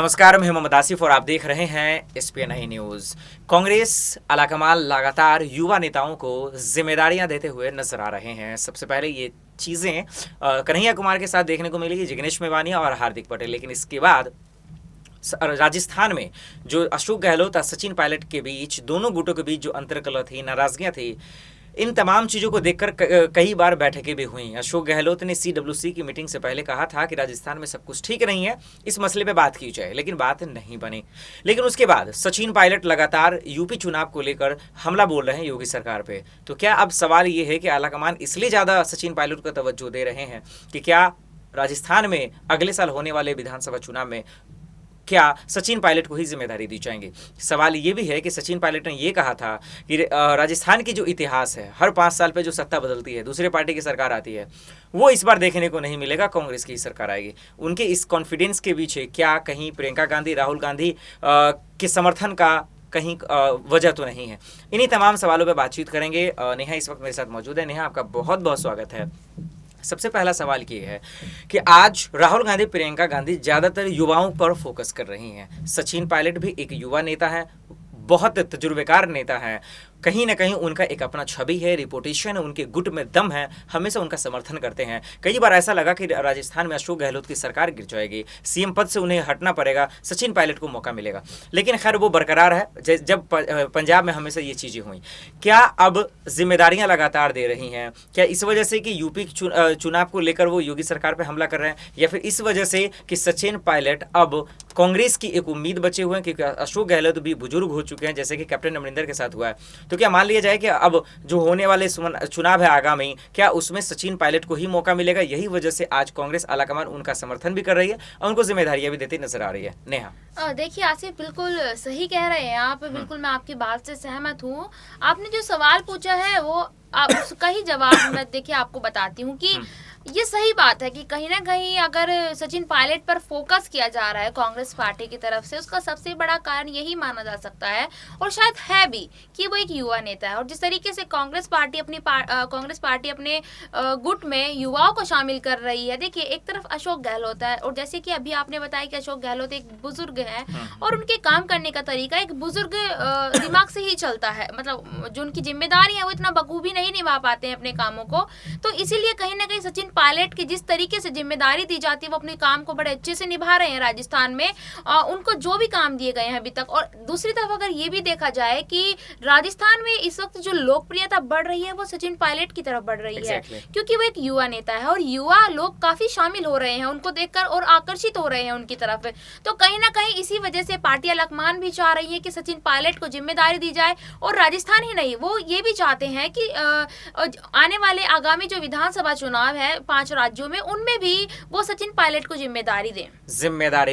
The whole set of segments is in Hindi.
नमस्कार, मैं मोहम्मद आसिफ और आप देख रहे हैं SPN न्यूज़। कांग्रेस आलाकमान लगातार युवा नेताओं को जिम्मेदारियां देते हुए नजर आ रहे हैं। सबसे पहले ये चीज़ें कन्हैया कुमार के साथ देखने को मिलेगी, जिग्नेश मेवानिया और हार्दिक पटेल। लेकिन इसके बाद राजस्थान में जो अशोक गहलोत और सचिन पायलट के बीच, दोनों गुटों के बीच जो अंतर्कलह थी, नाराजगियां थी, इन तमाम चीज़ों को देखकर कई बार बैठकें भी हुई। अशोक गहलोत ने CWC की मीटिंग से पहले कहा था कि राजस्थान में सब कुछ ठीक नहीं है, इस मसले पे बात की जाए, लेकिन बात नहीं बनी। लेकिन उसके बाद सचिन पायलट लगातार यूपी चुनाव को लेकर हमला बोल रहे हैं योगी सरकार पे। तो क्या अब सवाल ये है कि आलाकमान इसलिए ज़्यादा सचिन पायलट को तवज्जो दे रहे हैं कि क्या राजस्थान में अगले साल होने वाले विधानसभा चुनाव में क्या सचिन पायलट को ही जिम्मेदारी दी जाएंगी? सवाल ये भी है कि सचिन पायलट ने ये कहा था कि राजस्थान की जो इतिहास है, हर 5 साल पे जो सत्ता बदलती है, दूसरे पार्टी की सरकार आती है, वो इस बार देखने को नहीं मिलेगा, कांग्रेस की ही सरकार आएगी। उनके इस कॉन्फिडेंस के पीछे क्या कहीं प्रियंका गांधी, राहुल गांधी के समर्थन का कहीं वजह तो नहीं है? इन्हीं तमाम सवालों पर बातचीत करेंगे। नेहा इस वक्त मेरे साथ मौजूद है। नेहा, आपका बहुत बहुत स्वागत है। सबसे पहला सवाल ये है कि आज राहुल गांधी, प्रियंका गांधी ज़्यादातर युवाओं पर फोकस कर रही हैं। सचिन पायलट भी एक युवा नेता है, बहुत तजुर्बेकार नेता है, कहीं ना कहीं उनका एक अपना छवि है, रिपोर्टेशन है, उनके गुट में दम है, हमेशा उनका समर्थन करते हैं। कई बार ऐसा लगा कि राजस्थान में अशोक गहलोत की सरकार गिर जाएगी, CM पद से उन्हें हटना पड़ेगा, सचिन पायलट को मौका मिलेगा, लेकिन खैर वो बरकरार है। जब पंजाब में हमेशा ये चीज़ें हुई, क्या अब जिम्मेदारियां लगातार दे रही हैं? क्या इस वजह से कि यूपी चुनाव को लेकर वो योगी सरकार पर हमला कर रहे हैं, या फिर इस वजह से कि सचिन पायलट अब कांग्रेस की एक उम्मीद बचे हुए हैं, क्योंकि अशोक गहलोत भी बुजुर्ग हो चुके हैं, जैसे कि कैप्टन अमरिंदर के साथ हुआ है? तो क्या मान लिया जाए कि अब जो होने वाले चुनाव है आगामी, क्या उसमें सचिन पायलट को ही मौका मिलेगा? यही वजह से आज कांग्रेस आलाकमान उनका समर्थन भी कर रही है और उनको जिम्मेदारियां भी देती नजर आ रही है। नेहा, देखिए आसिफ, बिल्कुल सही कह रहे हैं आप, बिल्कुल मैं आपकी बात से सहमत हूँ। आपने जो सवाल पूछा है वो उसका ही जवाब मैं देखिए आपको बताती हूँ कि ये सही बात है कि कहीं ना कहीं अगर सचिन पायलट पर फोकस किया जा रहा है कांग्रेस पार्टी की तरफ से, उसका सबसे बड़ा कारण यही माना जा सकता है, और शायद है भी, कि वो एक युवा नेता है। और जिस तरीके से कांग्रेस पार्टी अपने गुट में युवाओं को शामिल कर रही है। देखिए, एक तरफ अशोक गहलोत है, और जैसे कि अभी आपने बताया कि अशोक गहलोत एक बुजुर्ग है और उनके काम करने का तरीका एक बुजुर्ग दिमाग से ही चलता है। मतलब जो उनकी जिम्मेदारी है वो इतना बखूबी नहीं निभा पाते हैं अपने कामों को। तो इसीलिए कहीं ना कहीं सचिन पायलट की जिस तरीके से जिम्मेदारी दी जाती है, वो अपने काम को बड़े अच्छे से निभा रहे हैं राजस्थान में। उनको जो भी काम दिए गए हैं अभी तक। और दूसरी तरफ अगर ये भी देखा जाए कि राजस्थान में इस वक्त जो लोकप्रियता बढ़ रही है वो सचिन पायलट की तरफ बढ़ रही है, क्योंकि वो एक युवा नेता है और युवा लोग काफी शामिल हो रहे हैं उनको देखकर और आकर्षित हो रहे हैं उनकी तरफ। तो कहीं ना कहीं इसी वजह से पार्टी आलाकमान भी चाह रही है कि सचिन पायलट को जिम्मेदारी दी जाए। और राजस्थान ही नहीं, वो ये भी चाहते हैं कि आने वाले आगामी जो विधानसभा चुनाव है 5 राज्यों में, उनमें भी वो सचिन पायलट को जिम्मेदारी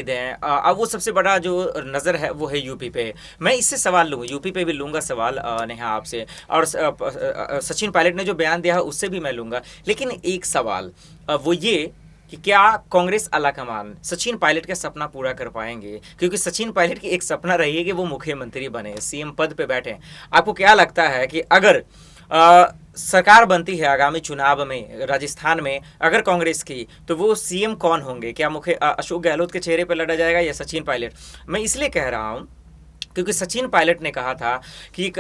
दें। अब वो सबसे बड़ा जो नज़र है वो है यूपी पे। मैं इससे सवाल लूँगा, यूपी पे भी लूँगा सवाल नेहा आपसे, और सचिन पायलट ने जो बयान दिया है उससे भी मैं लूँगा। लेकिन एक सवाल वो ये कि क्या कांग्रेस आलाकमान सचिन पायलट का सपना पूरा कर पाएंगे? क्योंकि सचिन पायलट की एक सपना रही है कि वो मुख्यमंत्री बने, CM पद पे बैठे। आपको क्या लगता है कि अगर सरकार बनती है आगामी चुनाव में राजस्थान में अगर कांग्रेस की, तो वो CM कौन होंगे? क्या मुख्य अशोक गहलोत के चेहरे पर लड़ा जाएगा या सचिन पायलट? मैं इसलिए कह रहा हूँ क्योंकि सचिन पायलट ने कहा था कि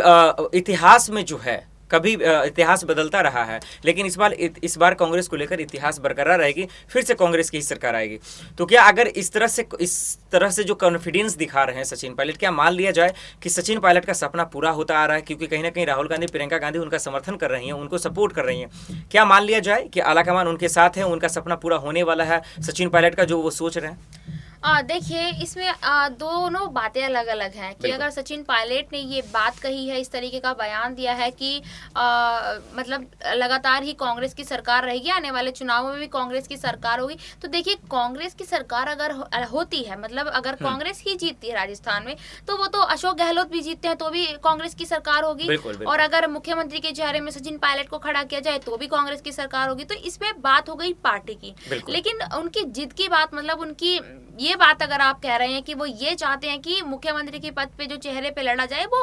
इतिहास में जो है कभी इतिहास बदलता रहा है, लेकिन इस बार कांग्रेस को लेकर इतिहास बरकरार रहेगी, फिर से कांग्रेस की ही सरकार आएगी। तो क्या अगर इस तरह से जो कॉन्फिडेंस दिखा रहे हैं सचिन पायलट, क्या मान लिया जाए कि सचिन पायलट का सपना पूरा होता आ रहा है? क्योंकि कहीं ना कहीं राहुल गांधी, प्रियंका गांधी उनका समर्थन कर रही हैं, उनको सपोर्ट कर रही हैं। क्या मान लिया जाए कि आलाकमान उनके साथ है, उनका सपना पूरा होने वाला है सचिन पायलट का, जो वो सोच रहे हैं? देखिए, इसमें दोनों बातें अलग अलग हैं कि अगर सचिन पायलट ने ये बात कही है, इस तरीके का बयान दिया है कि मतलब लगातार ही कांग्रेस की सरकार रहेगी, आने वाले चुनावों में भी कांग्रेस की सरकार होगी। तो देखिए, कांग्रेस की सरकार अगर होती है, मतलब अगर कांग्रेस ही जीतती है राजस्थान में, तो वो तो अशोक गहलोत भी जीतते हैं तो भी कांग्रेस की सरकार होगी। और अगर मुख्यमंत्री के चेहरे में सचिन पायलट को खड़ा किया जाए तो भी कांग्रेस की सरकार होगी। तो इसमें बात हो गई पार्टी की। लेकिन उनकी जिद की बात, मतलब उनकी ये ये बात अगर आप कह रहे हैं कि वो ये चाहते हैं कि मुख्यमंत्री के पद पे जो चेहरे पे लड़ा जाए वो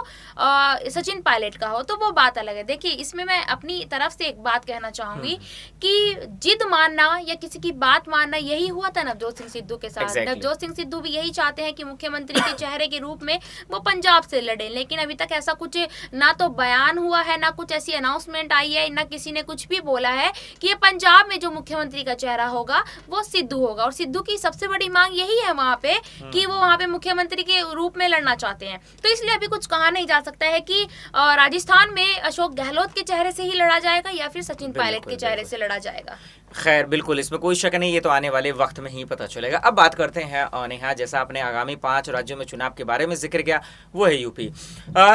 सचिन पायलट का हो, तो वो बात अलग है। देखिए इसमें मैं अपनी तरफ से एक बात कहना चाहूंगी कि जिद मानना या किसी की बात मानना यही हुआ था नवजोत सिंह सिद्धू के साथ। नवजोत सिंह सिद्धू भी यही चाहते हैं कि मुख्यमंत्री के चेहरे के रूप में वो पंजाब से लड़े, लेकिन अभी तक ऐसा कुछ ना तो बयान हुआ है, ना कुछ ऐसी अनाउंसमेंट आई है, ना किसी ने कुछ भी बोला है कि ये पंजाब में जो मुख्यमंत्री का चेहरा होगा वो सिद्धू होगा। और सिद्धू की सबसे बड़ी मांग यही है वहां पे कि वो वहां पे मुख्यमंत्री के रूप में लड़ना चाहते हैं। तो इसलिए अभी कुछ कहा नहीं जा सकता है कि राजस्थान में अशोक गहलोत के चेहरे से ही लड़ा जाएगा या फिर सचिन पायलट के चेहरे से लड़ा जाएगा। खैर बिल्कुल, इसमें कोई शक नहीं, ये तो आने वाले वक्त में ही पता चलेगा। अब बात करते हैं नेहा, जैसा आपने आगामी 5 राज्यों में चुनाव के बारे में जिक्र किया, वो है यूपी।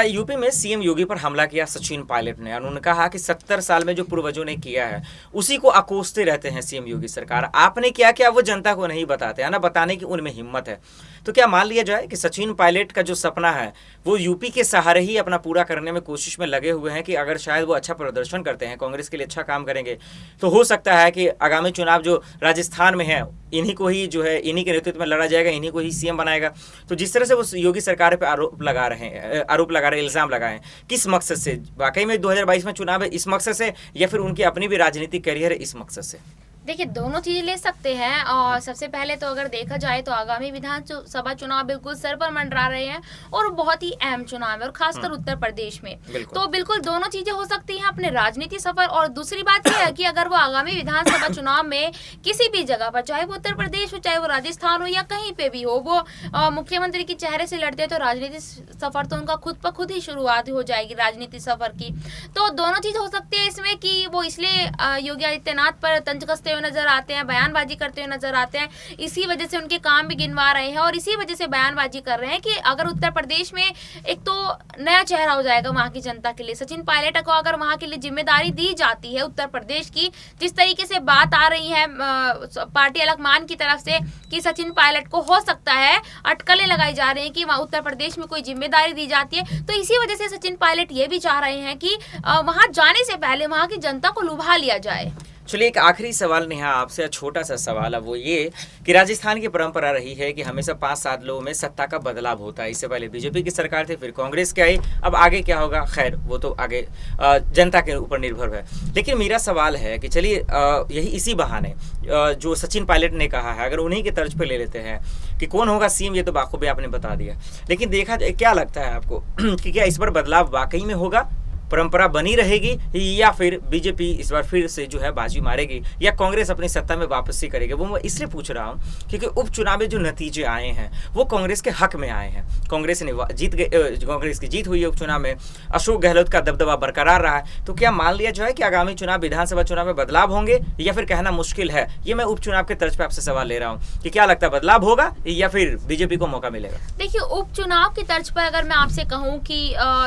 यूपी में सीएम योगी पर हमला किया सचिन पायलट ने। उन्होंने कहा कि 70 साल में जो पूर्वजों ने किया है उसी को अकोसते रहते हैं सीएम योगी सरकार। आपने क्या किया वो जनता को नहीं बताते हैं ना, बताने की उनमें हिम्मत है। तो क्या मान लिया जाए कि सचिन पायलट का जो सपना है वो यूपी के सहारे ही अपना पूरा करने में कोशिश में लगे हुए हैं कि अगर शायद वो अच्छा प्रदर्शन करते हैं, कांग्रेस के लिए अच्छा काम करेंगे, तो हो सकता है कि आगामी चुनाव जो राजस्थान में है इन्हीं को ही जो है इन्हीं के नेतृत्व में लड़ा जाएगा, इन्हीं को ही सीएम बनाएगा। तो जिस तरह से वो योगी सरकार पे आरोप लगा रहे हैं, इल्जाम लगाए, किस मकसद से? वाकई में 2022 में चुनाव है इस मकसद से, या फिर उनकी अपनी भी राजनीतिक करियर है इस मकसद से? देखिए दोनों चीजें ले सकते हैं। और सबसे पहले तो अगर देखा जाए तो आगामी विधानसभा चुनाव बिल्कुल सर पर मंडरा रहे हैं और बहुत ही अहम चुनाव है, और खासकर उत्तर प्रदेश में। तो बिल्कुल दोनों चीजें हो सकती हैं अपने राजनीति सफर। और दूसरी बात यह है कि अगर वो आगामी विधानसभा चुनाव में किसी भी जगह पर, चाहे वो उत्तर प्रदेश हो, चाहे वो राजस्थान हो, या कहीं पे भी हो, वो मुख्यमंत्री के चेहरे से लड़ते हैं, तो राजनीतिक सफर तो उनका खुद पर खुद ही शुरुआत हो जाएगी राजनीतिक सफर की। तो दोनों चीज हो सकती है इसमें कि वो इसलिए योगी आदित्यनाथ पर तंज कसते हुए नजर आते हैं, बयानबाजी करते हुए नजर आते हैं, इसी वजह से उनके काम भी गिनवा रहे हैं और इसी वजह से बयानबाजी कर रहे हैं कि अगर उत्तर प्रदेश में एक तो नया चेहरा हो जाएगा वहां की जनता के लिए। सचिन पायलट को अगर वहां के लिए जिम्मेदारी दी जाती है उत्तर प्रदेश की, जिस तरीके से बात आ रही है पार्टी अलकमान की तरफ से कि सचिन पायलट को हो सकता है अटकलें लगाई जा रही हैं कि वहां उत्तर प्रदेश में कोई जिम्मेदारी दी जाती है, तो इसी वजह से सचिन पायलट ये भी चाह रहे हैं कि वहां जाने से पहले वहां की जनता को लुभा लिया जाए। चलिए एक आखिरी सवाल नेहा आपसे, छोटा सा सवाल है, वो ये कि राजस्थान की परंपरा रही है कि हमेशा 5 सालों में सत्ता का बदलाव होता है। इससे पहले बीजेपी की सरकार थी, फिर कांग्रेस की आई, अब आगे क्या होगा खैर वो तो आगे जनता के ऊपर निर्भर है। लेकिन मेरा सवाल है कि चलिए यही इसी बहाने जो सचिन पायलट ने कहा है अगर उन्हीं के तर्ज पे ले लेते हैं कि कौन होगा सीएम, ये तो बाखूबी आपने बता दिया, लेकिन देखा जाए क्या लगता है आपको कि क्या इस पर बदलाव वाकई में होगा, परंपरा बनी रहेगी, या फिर बीजेपी इस बार फिर से जो है बाजी मारेगी, या कांग्रेस अपनी सत्ता में वापसी करेगी? वो मैं इसलिए पूछ रहा हूँ क्योंकि उपचुनाव में जो नतीजे आए हैं वो कांग्रेस के हक में आए हैं। कांग्रेस ने कांग्रेस की जीत हुई है उपचुनाव में, अशोक गहलोत का दबदबा बरकरार रहा है। तो क्या मान लिया जाए कि आगामी चुनाव विधानसभा चुनाव में बदलाव होंगे, या फिर कहना मुश्किल है? ये मैं उपचुनाव के तर्ज पर आपसे सवाल ले रहा हूँ कि क्या लगता है बदलाव होगा या फिर बीजेपी को मौका मिलेगा? देखिए उपचुनाव की तर्ज पर अगर मैं आपसे कहूँ कि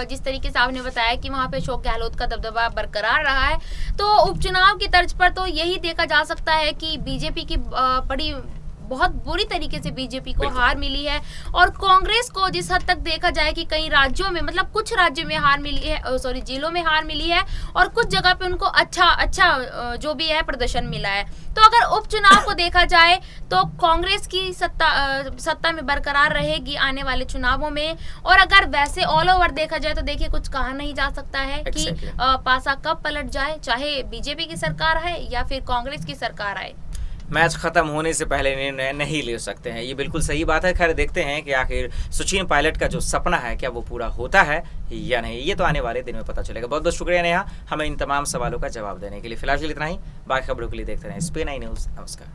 जिस तरीके से आपने बताया कि वहाँ पे अशोक गहलोत का दबदबा बरकरार रहा है, तो उपचुनाव की तर्ज पर तो यही देखा जा सकता है कि बीजेपी की बड़ी बहुत बुरी तरीके से बीजेपी को हार मिली है, और कांग्रेस को जिस हद तक देखा जाए कि कई राज्यों में, मतलब कुछ राज्यों में हार मिली है, जिलों में हार मिली है, और कुछ जगह पे उनको अच्छा जो भी है प्रदर्शन मिला है। तो अगर उपचुनाव को देखा जाए तो कांग्रेस की सत्ता में बरकरार रहेगी आने वाले चुनावों में। और अगर वैसे ऑल ओवर देखा जाए तो देखिए कुछ कहा नहीं जा सकता है कि पासा कब पलट जाए, चाहे बीजेपी की सरकार है या फिर कांग्रेस की सरकार आए। मैच खत्म होने से पहले निर्णय नहीं ले सकते हैं, ये बिल्कुल सही बात है। खैर देखते हैं कि आखिर सचिन पायलट का जो सपना है क्या वो पूरा होता है या नहीं, ये तो आने वाले दिन में पता चलेगा। बहुत बहुत शुक्रिया नेहा हमें इन तमाम सवालों का जवाब देने के लिए। फिलहाल के लिए इतना ही, बाकी खबरों के लिए देखते रहें SPN न्यूज़। नमस्कार।